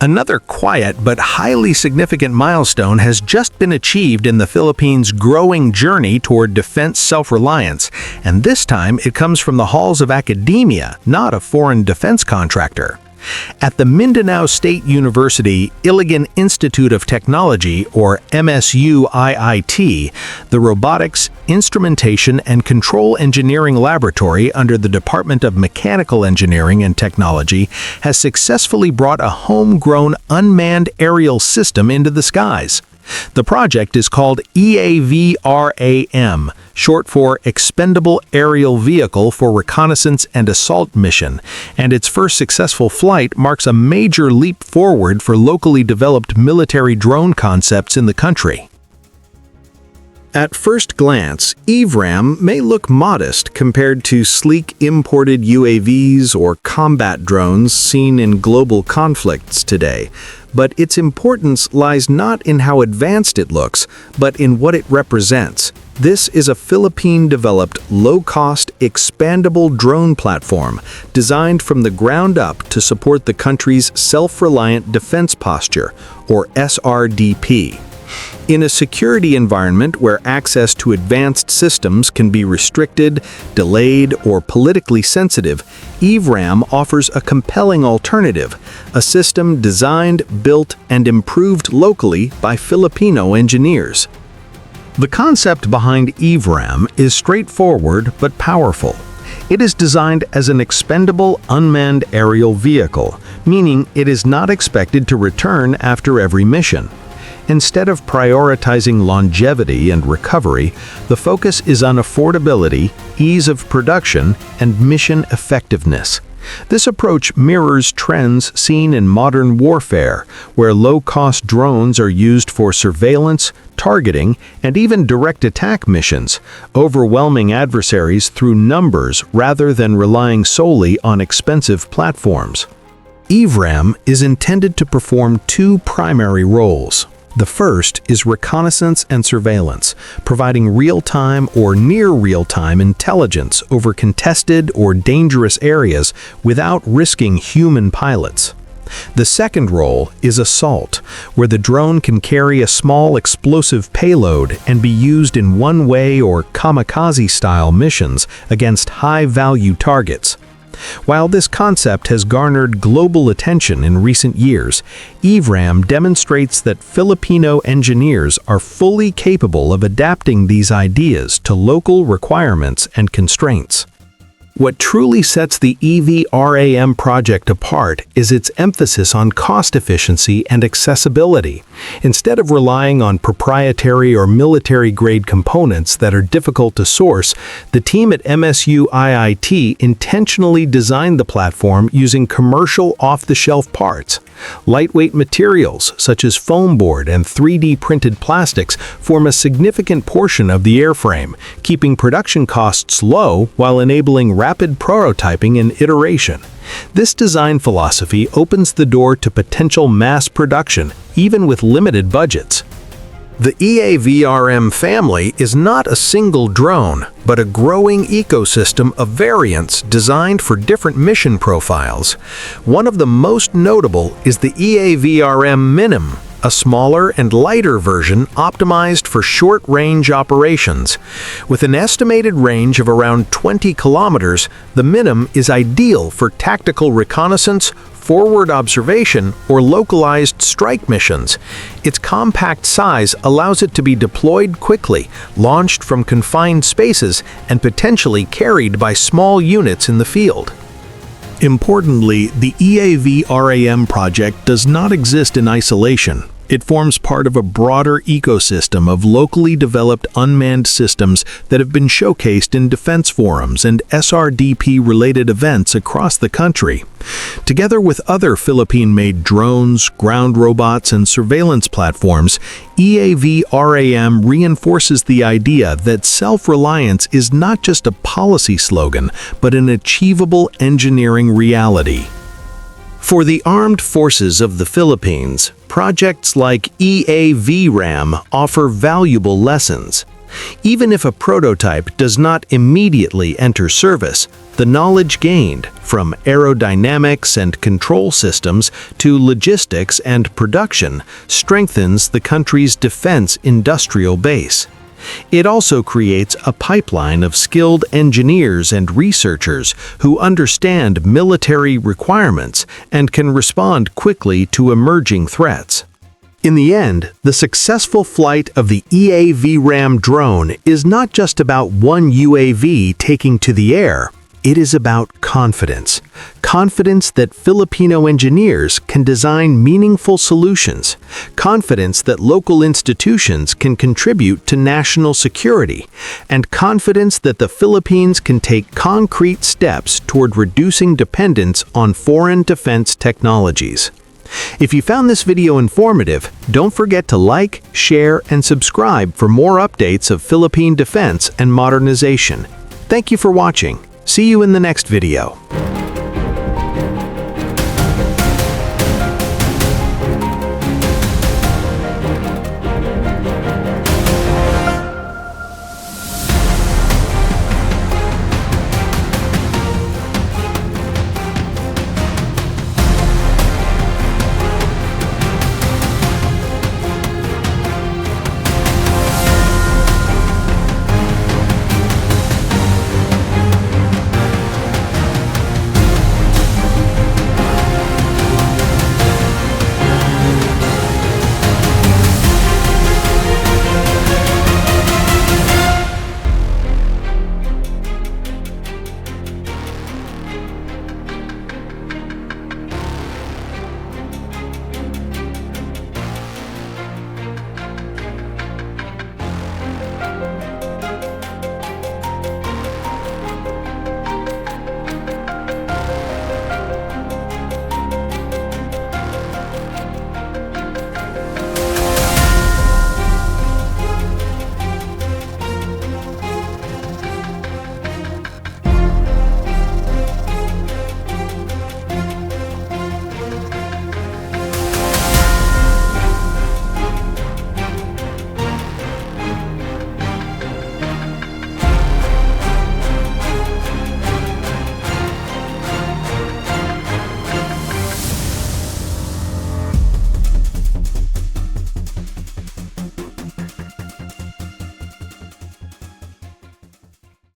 Another quiet but highly significant milestone has just been achieved in the Philippines' growing journey toward defense self-reliance, and this time it comes from the halls of academia, not a foreign defense contractor. At the Mindanao State University Iligan Institute of Technology, or MSU-IIT, the Robotics, Instrumentation and Control Engineering Laboratory under the Department of Mechanical Engineering and Technology has successfully brought a homegrown unmanned aerial system into the skies. The project is called EAVRAM, short for Expendable Aerial Vehicle for Reconnaissance and Assault Mission, and its first successful flight marks a major leap forward for locally developed military drone concepts in the country. At first glance, EAVRAM may look modest compared to sleek imported UAVs or combat drones seen in global conflicts today, but its importance lies not in how advanced it looks, but in what it represents. This is a Philippine-developed, low-cost, expandable drone platform designed from the ground up to support the country's self-reliant defense posture, or SRDP. In a security environment where access to advanced systems can be restricted, delayed, or politically sensitive, EAVRAM offers a compelling alternative, a system designed, built, and improved locally by Filipino engineers. The concept behind EAVRAM is straightforward but powerful. It is designed as an expendable unmanned aerial vehicle, meaning it is not expected to return after every mission. Instead of prioritizing longevity and recovery, the focus is on affordability, ease of production, and mission effectiveness. This approach mirrors trends seen in modern warfare, where low-cost drones are used for surveillance, targeting, and even direct attack missions, overwhelming adversaries through numbers rather than relying solely on expensive platforms. EAVRAM is intended to perform two primary roles. The first is reconnaissance and surveillance, providing real-time or near-real-time intelligence over contested or dangerous areas without risking human pilots. The second role is assault, where the drone can carry a small explosive payload and be used in one-way or kamikaze-style missions against high-value targets. While this concept has garnered global attention in recent years, EAVRAM demonstrates that Filipino engineers are fully capable of adapting these ideas to local requirements and constraints. What truly sets the EAVRAM project apart is its emphasis on cost efficiency and accessibility. Instead of relying on proprietary or military-grade components that are difficult to source, the team at MSU-IIT intentionally designed the platform using commercial off-the-shelf parts. Lightweight materials, such as foam board and 3D printed plastics, form a significant portion of the airframe, keeping production costs low while enabling rapid prototyping and iteration. This design philosophy opens the door to potential mass production, even with limited budgets. The EAVRM family is not a single drone, but a growing ecosystem of variants designed for different mission profiles. One of the most notable is the EAVRM Minim, a smaller and lighter version optimized for short-range operations. With an estimated range of around 20 kilometers, the Minim is ideal for tactical reconnaissance, forward observation, or localized strike missions. Its compact size allows it to be deployed quickly, launched from confined spaces, and potentially carried by small units in the field. Importantly, the EAVRAM project does not exist in isolation. It forms part of a broader ecosystem of locally developed unmanned systems that have been showcased in defense forums and SRDP-related events across the country. Together with other Philippine-made drones, ground robots, and surveillance platforms, EAVRAM reinforces the idea that self-reliance is not just a policy slogan, but an achievable engineering reality. For the armed forces of the Philippines, projects like EAVRAM offer valuable lessons. Even if a prototype does not immediately enter service, the knowledge gained, from aerodynamics and control systems to logistics and production, strengthens the country's defense industrial base. It also creates a pipeline of skilled engineers and researchers who understand military requirements and can respond quickly to emerging threats. In the end, the successful flight of the EAVRAM drone is not just about one UAV taking to the air. It is about confidence. Confidence that Filipino engineers can design meaningful solutions. Confidence that local institutions can contribute to national security. And confidence that the Philippines can take concrete steps toward reducing dependence on foreign defense technologies. If you found this video informative, don't forget to like, share, and subscribe for more updates of Philippine defense and modernization. Thank you for watching. See you in the next video.